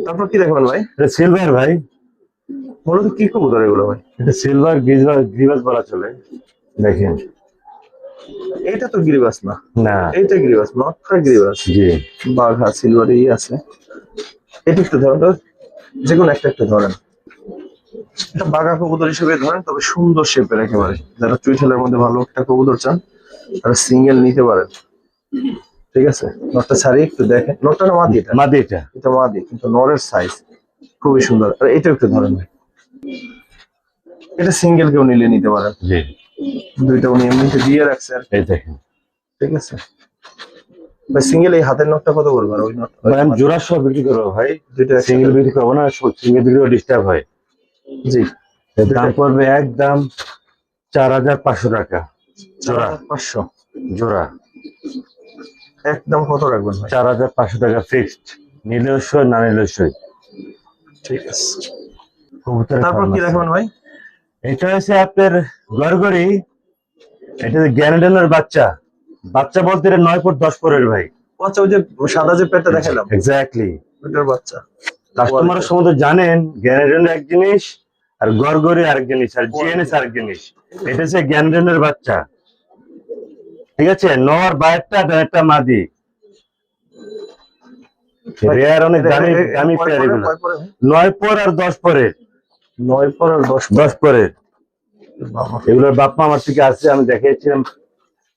তারপর কি দেখবেন ভাই? এটা সিলভার ভাই। মূলত কি কবুতর এগুলো ভাই? এটা সিলভার গ্রিবাস বলা চলে। দেখেন, এটা তো গিরিবাস না। না। এইটা গিরিবাস, নটটা গিরিবাস। জি। বাঘা সিলভারই আছে। এটা একটু ধরেন তো, যে কোনো একটা একটু ধরেন। এটা বাঘা কবুতর হিসেবে ধরেন, তবে সুন্দর শেপের একেবারে। যারা চুইঠালের মধ্যে ভালো একটা কবুতর চান তারা সিঙ্গেল নিতে পারেন। ঠিক আছে, নটটা ছাড়িয়ে একটু দেখেন। নটটা না মাদি? এটা মাদি। এটা মাদি, কিন্তু নরের সাইজ খুবই সুন্দর। আর এটা একটু ধরেন ভাই, এটা সিঙ্গেল কেউ নিলে নিতে পারেন, জি দুইটা উনি এমনিতে দিয়ে রাখছে আর কি। এই দেখেন ঠিক আছে ভাই, সিঙ্গেল এই হাতের নখটা কত করবে আর ওই নখ ভাই, আমি জোড়া সহ বিক্রি করবো ভাই, দুইটা সিঙ্গেল বিক্রি করবো না, সিঙ্গেল বিক্রি ডিস্টার্ব হয়। জি এর দাম পড়বে একদম 4500 টাকা জোড়া। 500 জোড়া একদম কত রাখবেন ভাই? 4500 টাকা ফিক্সড, নিলেও সই না নিলেও সই। ঠিক আছে, কবুতরের তারপর farm কি আছে। রাখবেন ভাই? এটা হচ্ছে আপনার গড়গড়ি, এটা গ্যানাডেনের বাচ্চা। বাচ্চা বলতে এটা 9 ফুট 10 পরের ভাই। আচ্ছা, ওই যে সাদা যে পেটটা দেখালাম এক্স্যাক্টলি, ওইটার বাচ্চা। কাস্টমারের সম্বন্ধে জানেন, গ্যানাডেন এক জিনিস আর গড়গড়ি আরেক জিনিস আর জিএনএস আরেক জিনিস। এটা হচ্ছে গ্যানাডেনের বাচ্চা, ঠিক আছে, নর বাইরটা একটা মাদি, রেয়ার অনেক দামি দামি পেয়ার এগুলো। 9 পর আর 10 পরের, 9 পর আর 10 পরের এগুলোর বাপ্পা আমার থেকে আছে, আমি দেখিয়েছিলাম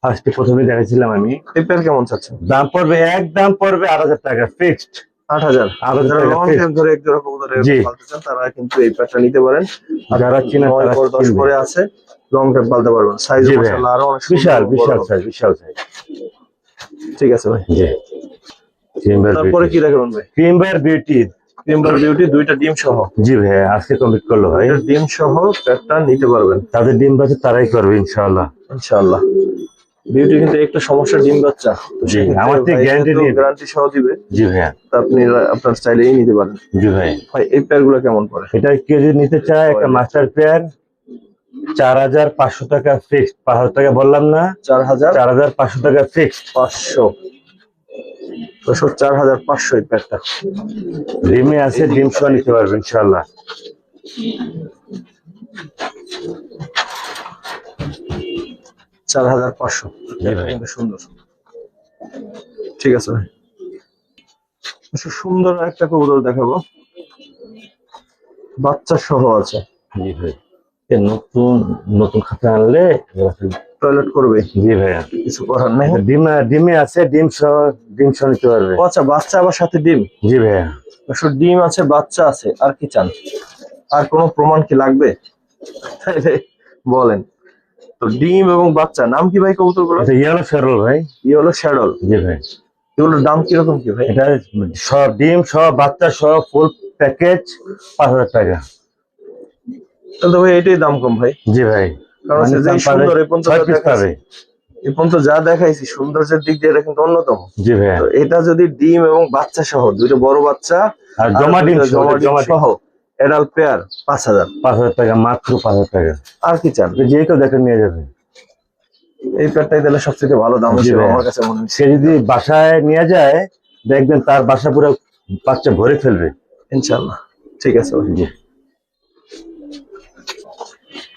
ফার্স্টে, প্রথমে দেখাইছিলাম আমি। এই পেয়ার কেমন চাচ্ছেন? দাম পড়বে একদম পড়বে 8000 টাকা ফিক্সড। 8000। 8000 যারা টাকা লং fixed। টাইম ধরে এক জোড়া কবুতর জি। পালতে চান তারা কিন্তু এই পেয়ারটা নিতে পারেন। আর যারা চিনে 9 তারা পর 10 কিনবে। পরে আছে, লং টাইম পালতে পারবেন। সাইজ জি ভাই। মাশাআল্লাহ আরো অনেক সুন্দর বিশাল বড় বিশাল হবে। সাইজ, বিশাল সাইজ। ঠিক আছে ভাই, জি, তারপরে কি রাখবেন ভাই? ক্রিমবার বিউটি। ক্রিম্বার বিউটি দুইটা ডিম সহ। জি ভাই, আজকে কমপ্লিট করলো ভাই। দুইটা ডিম সহ পেয়ারটা নিতে পারবেন তাদের ডিম বাচ্চা তারাই করবে ইনশাআল্লাহ। ইনশাআল্লাহ। বিউটি কিন্তু একটা সমস্যা, ডিম বাচ্চা। জি, আমার থেকে গ্যারান্টি নিয়ে। গ্যারান্টি সহ দিবে, জি ভাইয়া। তা আপনি আপনার চাইলেই নিতে পারেন। জি ভাই, ভাই এই পেয়ার গুলো কেমন পড়ে? এটা কেউ যদি নিতে চায়, একটা মাস্টার পেয়ার 4500 টাকা ফিক্সড। 5000 টাকা বললাম না, 4500 টাকা ফিক্সড। 4500 4500 এই পেয়ারটা। ডিমে আছে, ডিম সহ নিতে পারবে ইনশাআল্লাহ। 4500 জি ভাই। কিন্তু সুন্দর। ঠিক আছে ভাই, আচ্ছা, সুন্দর একটা কবুতর দেখাবো, বাচ্চা সহ আছে। জি ভাই, এ নতুন নতুন খাতা আনলে টয়লেট করবে, জি ভাইয়া, কিছু করার নাই। ডিমে আছে, ডিম সহ নিতে পারবে। ও আচ্ছা, বাচ্চা আবার সাথে ডিম। জি ভাইয়া। আসলে ডিম আছে, বাচ্চা আছে, আর কি চান? আর কোনো প্রমাণ কি লাগবে? তাইলে বলেন। তো ডিম এবং বাচ্চা, নাম কি ভাই কবুতর গুলো? এটা ইয়েলো ফেরল ভাই। ই হলো শ্যাডল। জি ভাই, এগুলোর দাম কিরকম কি ভাই? এটা সব ডিম সহ বাচ্চা সহ ফুল প্যাকেজ 5000 টাকা। তাহলে তো ভাই এটাই দাম কম ভাই, জি ভাই, কারণ হচ্ছে যে সুন্দর এই পর্যন্ত 6 পিস পাবে। এই পর্যন্ত যা দেখাইছি সৌন্দর্যের দিক দিয়ে এটা কিন্তু অন্যতম। জি ভাইয়া, তো এটা যদি ডিম এবং বাচ্চা সহ, দুটো বড় বাচ্চা আর জমা ডিম সহ এডাল পেয়ার 5000। 5000 টাকা, মাত্র 5000 টাকা। আর কি চান? যে কেউ দেখে নিয়ে যাবে। এই পেয়ারটাই তাহলে সবচেয়ে ভালো দাম জি হিসেবে ভাইয়া। আমার কাছে মনে হচ্ছে। সে যদি বাসায় নিয়ে যায়, দেখবেন তার বাসা পুরো বাচ্চা ভরে ফেলবে ইনশাআল্লাহ। ঠিক আছে ভাই, জি।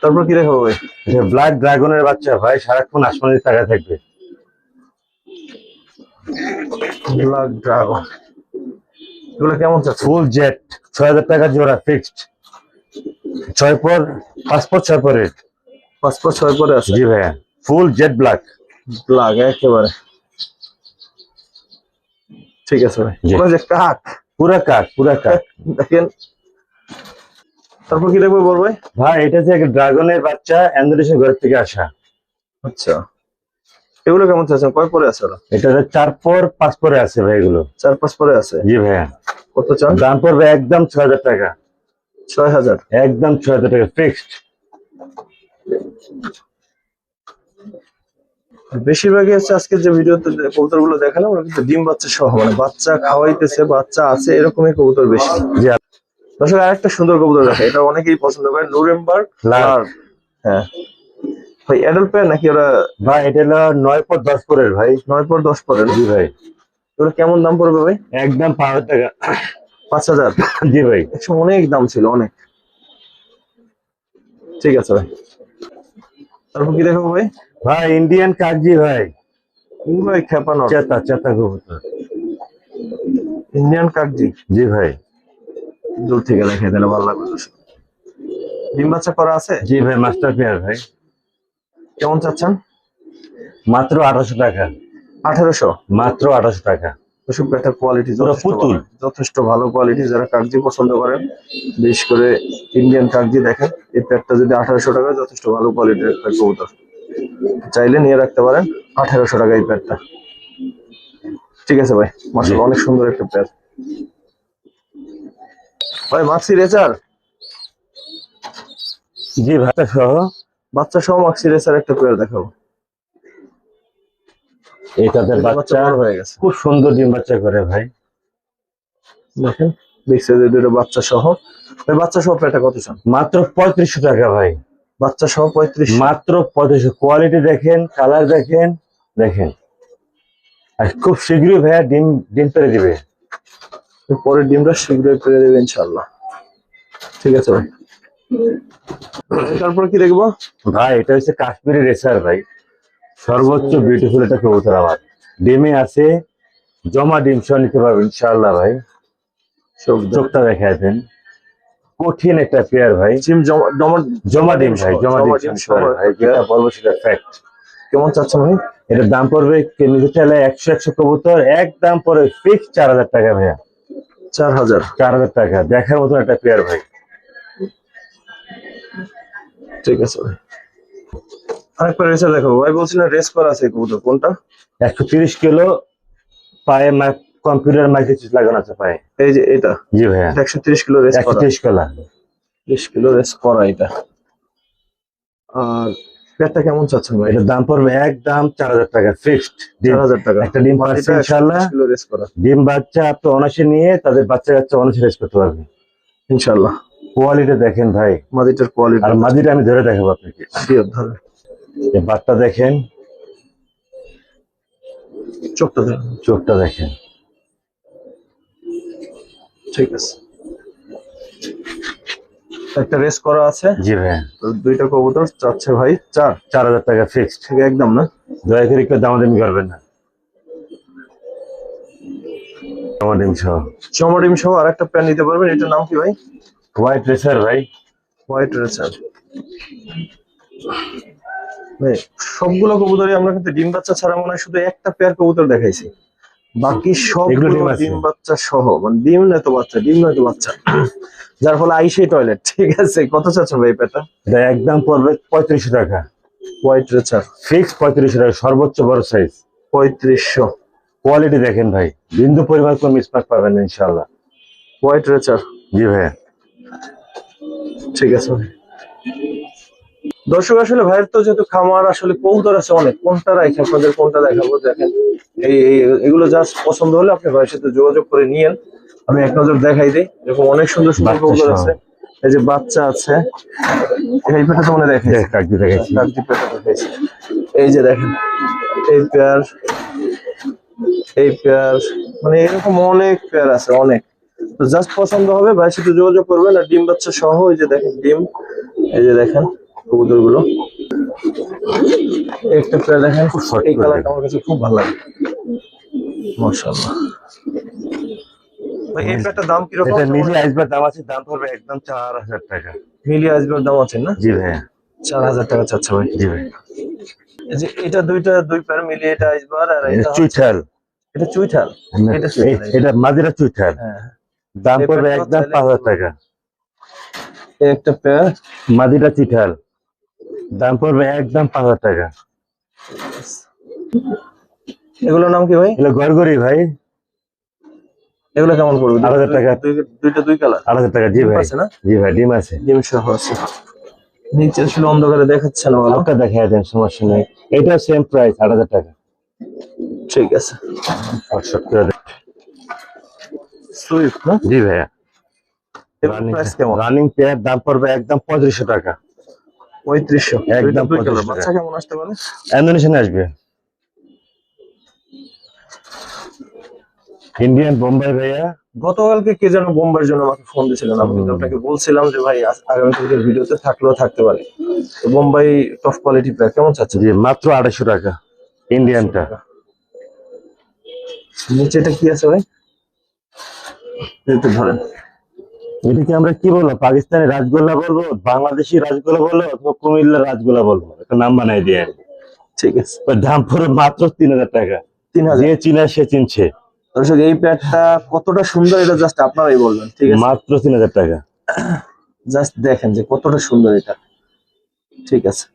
তারপর কি দেখাবো ভাই? এটা ব্ল্যাক ড্রাগনের বাচ্চা ভাই, সারাক্ষণ আসমানের তাকায় থাকবে। ব্ল্যাক ড্রাগন, এগুলো কেমন চাচ্ছে? ফুল জেট, 6000 টাকা জোড়া ফিক্সড। 5 পর 6 পরের। 5 পর 6 পরে আছে। জি ভাইয়া, ফুল জেট ব্ল্যাক। ব্ল্যাক একেবারে। ঠিক আছে ভাই, জি। ওরা যে কাক, পুরা কাক। দেখেন। তারপর কি দেখবো বল ভাই? ভাই, এটা যে ড্রাগনের বাচ্চা, ইন্দোনেশিয়ার ঘর থেকে আসা। আচ্ছা, এগুলো কেমন চাচ্ছেন? কয় পরে আছে ওরা? এটা 4 পর 5 পরে আছে ভাই এগুলো। 4-5 পরে আছে। জি ভাইয়া, কত চান? দাম পড়বে একদম 6000 টাকা। 6000। একদম 6000 টাকা ফিক্সড। বেশিরভাগই হচ্ছে আজকে যে ভিডিওতে কবুতর গুলো দেখালাম ওরা কিন্তু ডিম বাচ্চা সহ, মানে বাচ্চা খাওয়াইতেছে, বাচ্চা আছে, এরকমই কবুতর বেশি। জি। দর্শক আরেকটা সুন্দর কবুতর দেখে, এটা অনেকেই পছন্দ করে, নুরেমবার্গ লার্ক। হ্যাঁ ভাই, অ্যাডাল্ট পেয়ার নাকি ওরা? ভাই, এটা হলো 9 পর 10 পরের ভাই। 9 পর 10 পরে। জি ভাই, এগুলো কেমন দাম পড়বে ভাই? একদম 5000 টাকা। 5000। জি ভাই। অনেক দাম ছিল, অনেক। ঠিক আছে ভাই, তারপর কি দেখাবো ভাই? ভাই, ইন্ডিয়ান কাকজি ভাই, ভাই খেপানো চেতা কবুতর। ইন্ডিয়ান কাকজি। জি ভাই। দূর থেকে দেখে দিলে ভালো লাগবে। ডিম বাচ্চা করা আছে? জি ভাই, মাস্টার পেয়ার ভাই। কেমন চাচ্ছেন? মাত্র 1800 টাকা। 1800। মাত্র 1800 টাকা। ওসব একটা কোয়ালিটি পুরো পুতুল। যথেষ্ট ভালো কোয়ালিটি। যারা কাগজি পছন্দ করেন, বিশেষ করে ইন্ডিয়ান কাগজি দেখেন, এই প্যাডটা যদি 1800 টাকা, যথেষ্ট ভালো কোয়ালিটির একটা কবুতর, চাইলে নিয়ে রাখতে পারেন। 1800 টাকা এই প্যাডটা। ঠিক আছে ভাই, মাশাআল্লাহ অনেক সুন্দর একটা প্যাড। ভাই মাক্সি রেসার, জি ভাই সহ বাচ্চা সহ মাক্সি রেসার একটা প্যাড দেখাবো। এই তাদের বাচ্চা বড় হয়ে গেছে, খুব সুন্দর ডিম বাচ্চা করে ভাই। দেখেন দেখছে যে দুটো বাচ্চা সহ। ভাই বাচ্চা সহ প্যাডটা কত চান? মাত্র 3500 টাকা ভাই, বাচ্চা সহ 35। মাত্র 3500। কোয়ালিটি দেখেন, কালার দেখেন, দেখেন। আর খুব শীঘ্রই ভাইয়া ডিম ডিম পেড়ে দিবে। পরের ডিমটা শীঘ্রই পেরে দেবে ইনশাআল্লাহ। ঠিক আছে ভাই, তারপর কি দেখবো? ভাই এটা হচ্ছে কাশ্মীরি রেসার ভাই, সর্বোচ্চ বিউটিফুল একটা কবুতর আমার। ডিমে আছে, জমা ডিম সহ নিতে পারবেন ইনশাআল্লাহ ভাই। চোখটা দেখায় দেন, কঠিন একটা পেয়ার ভাই। জিম জমা ডিম ভাই, জমা ডিম সহ ভাই, যেটা বলবো সেটা ফ্যাক্ট। কেমন চাচ্ছেন ভাই? এটার দাম পড়বে নিজে চাইলে 100 কবুতর একদম পরে ফিক্স 4000 টাকা ভাইয়া। 4000। 4000 টাকা, দেখার মতো একটা পেয়ার ভাই। ঠিক আছে ভাই, আরেকটা রেসার দেখাবো ভাই। বলছিলেন রেস করা আছে কবুতর, কোনটা? 130 কিলো পায়ে কম্পিউটার মাইক্রোচিপ লাগানো আছে পায়ে। এই যে এটা? জি ভাইয়া, 130 কিলো রেস করা। 130 কিলো, 30 কিলো রেস করা এটা। আর প্যাডটা কেমন চাচ্ছেন ভাই? এটার দাম পড়বে একদম 4000 টাকা ফিক্সড। 4000 টাকা। একটা ডিম পাচ্ছে ইনশাআল্লাহ। 130 কিলো রেস করা ডিম বাচ্চা আপনি অনাসে নিয়ে তাদের বাচ্চা কাচ্চা অনাসে রেস করতে পারবেন ইনশাআল্লাহ। কোয়ালিটি দেখেন ভাই, মাদিটার কোয়ালিটি। আর মাদিটা আমি ধরে দেখাবো আপনাকে। শিওর ধরে। এই বাটটা দেখেন, চোখটা ধরে। চোখটা দেখেন। ঠিক আছে, একটা রেস করা আছে। জি ভাই, তো দুইটা কবুতর চাচ্ছে ভাই 4000 টাকা ফিক্সড। ঠিক একদম না? দয়া করে কেউ দামাদামি করবেন না। আমার ডিম সহ চমড়িম সহ আরেকটা প্যান নিতে পারবেন। এটার নাম কি ভাই? হোয়াইট রেসার ভাই। White racer. ভাই সবগুলো কবুতরই আমরা কিন্তু ডিম বাচ্চা ছাড়া মনে হয় শুধু একটা পেয়ার কবুতর দেখাইছি, বাকি সবগুলো ডিম আছে। ডিম বাচ্চা সহ, মানে ডিম নয়তো বাচ্চা, ডিম নয়তো বাচ্চা, যার ফলে আইসেই টয়লেট। ঠিক আছে, কত চাচ্ছেন ভাই পেটা? এটা একদম পড়বে 3500 টাকা হোয়াইট রেসার ফিক্স। 3500 টাকা সর্বোচ্চ বড় সাইজ। 3500। কোয়ালিটি দেখেন ভাই, বিন্দু পরিমাণ কোনো মিসমার্ক পাবেন না ইনশাআল্লাহ। White racer. জি ভাইয়া, ঠিক আছে ভাই। দর্শক আসলে ভাইয়ের তো যেহেতু খামার, আসলে কবুতর আছে অনেক, কোনটা রাখি আপনাদের, কোনটা দেখাবো দেখেন। এগুলো জাস্ট পছন্দ হলে আপনি ভাইয়ের সাথে যোগাযোগ করে নিয়েন, আমি এক নজর দেখাই দিই। এরকম অনেক সুন্দর সুন্দর কবুতর আছে। এই যে বাচ্চা আছে, এই পেটা তো মনে দেখাই, কাকদি দেখাইছি। কাকদি পেটা দেখাইছি। এই যে দেখেন এই পেয়ার, এই পেয়ার, মানে এরকম অনেক পেয়ার আছে অনেক। তো জাস্ট পছন্দ হবে ভাইয়ের সাথে যোগাযোগ করবেন। আর ডিম বাচ্চা সহ এই যে দেখেন ডিম, এই যে দেখেন কবুতর গুলো। একটা পেয়ার দেখেন, এই কালারটা আমার কাছে খুব ভালো লাগে, মাশাআল্লাহ। ভাই এই পেয়ারটার দাম কিরকম? এটা মিলি আইসবার দাম আছে, দাম পড়বে একদম 4000 টাকা। মিলি আসবার দাম আছে না? জি ভাইয়া, 4000 টাকা চাচ্ছে ভাই। জি ভাই। এই যে এটা দুই পেয়ার মিলিয়ে এটা আইসবার, আর এটা এটা চুইঠাল, এটা চুইঠাল। এটা চুইঠাল, এটা মাদিরা চুইঠাল। হ্যাঁ। দাম পড়বে একদম 5000 টাকা। এই একটা পেয়ার মাদিরা চুইঠাল, দাম পড়বে একদম 5000 টাকা। এগুলোর নাম কি ভাই? এগুলো গড়গড়ি ভাই। এগুলো কেমন পড়বে? 8000 টাকা। দুইটা দুই কালার। 8000 টাকা। জি ভাই, আছে না? জি ভাই, ডিম আছে। ডিম সহ আছে। নিচে আসলে অন্ধকারে দেখাচ্ছে না ভালো। হালকা দেখায় দেন, সমস্যা নেই। এটা সেম প্রাইস 8000 টাকা। ঠিক আছে। শর্ট করে দেন। সুইফট না? জি ভাইয়া। প্রাইস কেমন? রানিং পেয়ার দাম পড়বে একদম 3500 টাকা। 3500। একদম দুই কালার। 3500 বাচ্চা কেমন আসতে পারে? ইন্দোনেশিয়ান আসবে। ইন্ডিয়ান বোম্বাই ভাইয়া। গতকালকে কে যেন বোম্বাইয়ের জন্য আমাকে ফোন দিয়েছিলেন, আমি কিন্তু আপনাকে বলছিলাম যে ভাই আগামীকালকের ভিডিওতে থাকলেও থাকতে পারে। তো বোম্বাই টপ কোয়ালিটি পেয়ার কেমন চাচ্ছে? জি মাত্র 250 টাকা ইন্ডিয়ানটা। নিচে এটা কি আছে ভাই? একটু ধরেন। এটাকে আমরা কি বলবো, পাকিস্তানি রাজগোল্লা বলবো, বাংলাদেশি রাজগোল্লা বলবো, অথবা কুমিল্লার রাজগোল্লা বলবো, একটা নাম বানাই দিয়ে। ঠিক আছে। ওর দাম পড়বে মাত্র 3000 টাকা। 3000। যে চিনা সে চিনছে। দর্শক এই প্যাডটা কতটা সুন্দর এটা জাস্ট আপনারাই বলবেন। ঠিক আছে, মাত্র 3000 টাকা। জাস্ট দেখেন যে কতটা সুন্দর এটা। ঠিক আছে,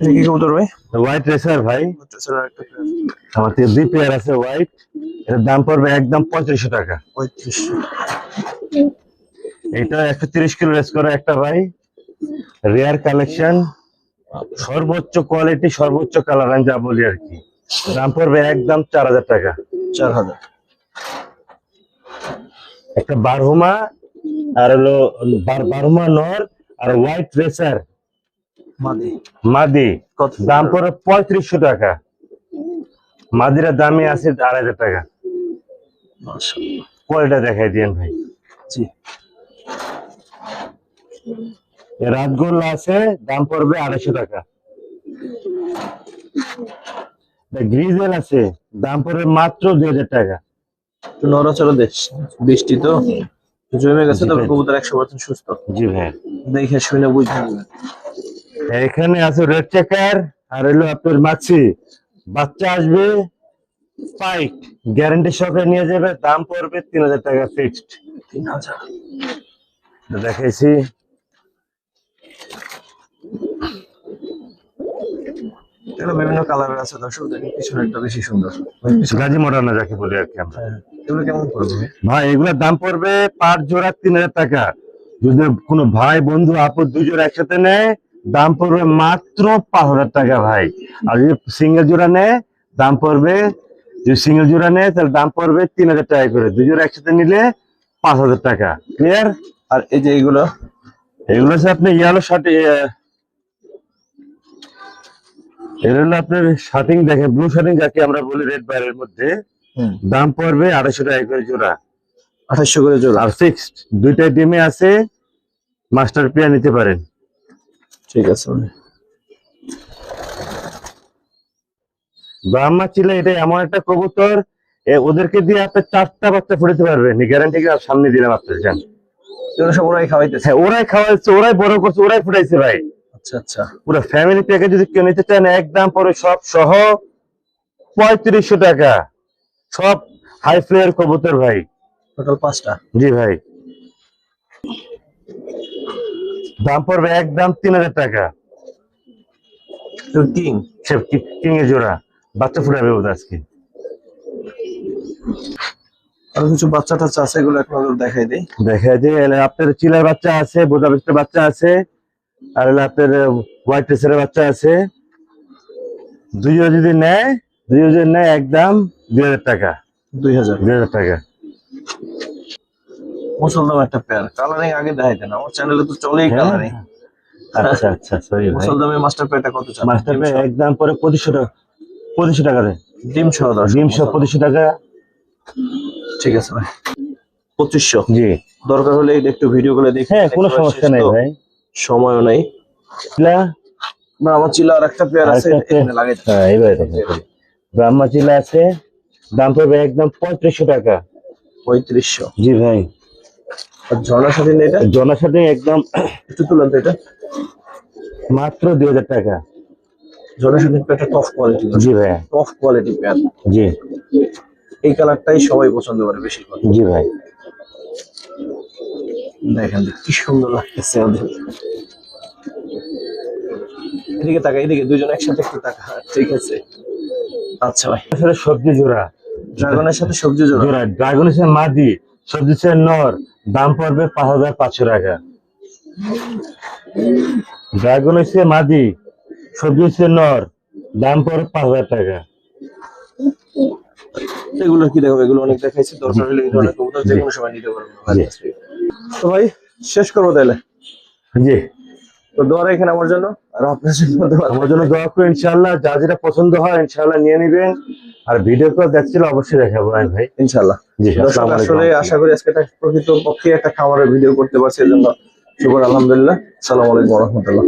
এটা কি কবুতর ভাই? হোয়াইট রেসার ভাই, এছাড়া আরেকটা পেয়ার আমার থেকে 2 পেয়ার আছে হোয়াইট। এর দাম পড়বে একদম 3500 টাকা। 3500। এটা 130 কিলো রেস করে একটা ভাই, রেয়ার কালেকশন, সর্বোচ্চ কোয়ালিটি, সর্বোচ্চ কালার, আমি যা বলি আর কি। দাম পড়বে একদম 4000 টাকা। 4000। একটা বারহুমা আর হলো বারহুমা নর আর হোয়াইট রেসার মাদি মাদি, কত? দাম পড়বে 3500 টাকা। মাদিরা দামই আছে 2500 টাকা। মাশাআল্লাহ। কোয়ালিটি দেখাই দিয়েন ভাই। জি, রাতগোল্লা আছে, দাম পড়বে 250 টাকা। গ্রিজেল আছে, দাম পড়বে মাত্র 2000 টাকা। একটু নড়াচড়া দেশ, বৃষ্টি তো জমে গেছে, তবে কবুতর 100% সুস্থ। জি ভাই, দেখে শুনে বুঝে নেবেন। এখানে আছে রেড চেকার আর হলো আপনার মাছি, বাচ্চা আসবে পাইক, গ্যারান্টি সহকারে নিয়ে যাবে, দাম পড়বে 3000 টাকা ফিক্সড। 3000। দেখাইছি। এগুলো বিভিন্ন কালারের আছে দর্শক, দেখেন পিছনে একটা বেশি সুন্দর। গাজী মডার্না যাকে বলি আর কি আমরা। হ্যাঁ, এগুলো কেমন পড়বে? ভাই এগুলোর দাম পড়বে পার জোড়া 3000 টাকা। যদি কোনো ভাই বন্ধু আপু 2 জোড়া একসাথে নেয়, দাম পড়বে মাত্র 5000 টাকা ভাই। আর যদি সিঙ্গেল জোড়া নেয়, দাম পড়বে, যদি সিঙ্গেল জোড়া নেয় তাহলে দাম পড়বে 3000 টাকা করে। 2 জোড়া একসাথে নিলে 5000 টাকা। ক্লিয়ার? আর এই যে এইগুলো এগুলো হচ্ছে আপনি ইয়েলো শার্ট, এর হলো আপনার শার্টিং, দেখেন ব্লু শার্টিং যাকে আমরা বলি রেড বাইরের মধ্যে, দাম পড়বে 250 টাকা করে জোড়া। 2800 করে জোড়া। আর ফিক্সড দুইটা ডিমে আছে, মাস্টার পেয়ার নিতে পারেন। ঠিক আছে। ব্রাহ্মা চিলা এটা এমন একটা কবুতর, ওদেরকে দিয়ে আপনি 4টা বাচ্চা ফুটাতে পারবেন, গ্যারান্টি সামনে দিলাম আপনার। জান এগুলো সব ওরাই খাওয়াইতেছে? হ্যাঁ, ওরাই খাওয়াইছে, ওরাই বড় করছে, ওরাই ফুটাইছে ভাই। আচ্ছা আচ্ছা। পুরো ফ্যামিলি প্যাকেজ যদি কেউ নিতে চান, একদম পরে সব সহ 3500 টাকা। সব হাই ফ্লেয়ার কবুতর ভাই। টোটাল 5টা? জি ভাই, দাম পড়বে একদম 3000 টাকা। কিং, সে কিং এর জোড়া, বাচ্চা ফুটাবে ওদের আজকে। আর কিছু বাচ্চা টাচ্চা আছে, এগুলো এক নজর দেখাই দেই। দেখা যায় আপনার চিলার বাচ্চা আছে, বোদাবেস্টের বাচ্চা আছে, আর হলো আপনার হোয়াইট রেসারের বাচ্চা আছে। দুইজন যদি নেয়, একদম 2000 টাকা। 2000 টাকা। মুসলদম একটা পেয়ার, কালারিং আগে দেখাইতেন, আমার চ্যানেলে তো চলেই কালারিং। আচ্ছা আচ্ছা, সরি ভাই। মুসলদমের মাস্টার পেয়ারটা কত চান? মাস্টার পে একদম পরে 2500 টাকা দেয়। ডিম সহ দর্শক। ডিম সহ 2500 টাকা। ঠিক আছে ভাই, 2500। জি, দরকার হলে একটু ভিডিও করে দেখে। হ্যাঁ, কোনো সমস্যা নাই ভাই। সময়ও নাই চিলা না, আমার চিলা আর একটা পেয়ার আছে, এখানে লাগাই দেন। হ্যাঁ, এবারে দেখেন ব্রাহ্মা চিলা আছে, দাম পড়বে একদম 3500 টাকা। 3500? জি ভাই। আর ঝর্ণার সাথে এটা জনার সাথে একদম একটু তুলেন তো, এটা মাত্র 2000 টাকা। ঝর্ণার সাথে একটা টপ কোয়ালিটি। জি ভাই। Top quality pair. জি এই কালারটাই সবাই পছন্দ করে বেশি করে। জি ভাই। দেখেন কি সুন্দর লাগতেছে ওদের। এদিকে তাকা, এদিকে দুজন একসাথে একটু তাকা। ঠিক আছে, আচ্ছা ভাই। আসলে সবজি জোড়া, ড্রাগনের সাথে সবজি জোড়া। জোড়া ড্রাগনের সাথে মাদি, সবজি সাথে নর, দাম পড়বে 5500 টাকা। ড্রাগন হচ্ছে মাদি, সবজি হচ্ছে নর, দাম পড়বে 5000 টাকা। এগুলো কি দেখাবো? এগুলো অনেক দেখাইছি, দরকার হলে এই ধরনের কবুতর যে কোনো সময় নিতে পারবেন। তো ভাই শেষ করবো তাহলে। জি, তো দোয়া রাখেন আমার জন্য, আর আপনার জন্য দোয়া। আমার জন্য দোয়া করুন, ইনশাআল্লাহ যা যেটা পছন্দ হয় ইনশাআল্লাহ নিয়ে নিবেন। আর ভিডিও কল দেখছিল অবশ্যই দেখাবো ভাই। ইনশাআল্লাহ। জি, দর্শক, আসসালামু আলাইকুম। আসলে আশা করি আজকে একটা প্রকৃত পক্ষে একটা খামারের ভিডিও করতে পারছি, এজন্য শুকর আলহামদুলিল্লাহ। আসসালামু আলাইকুম ওয়া রাহমাতুল্লাহ।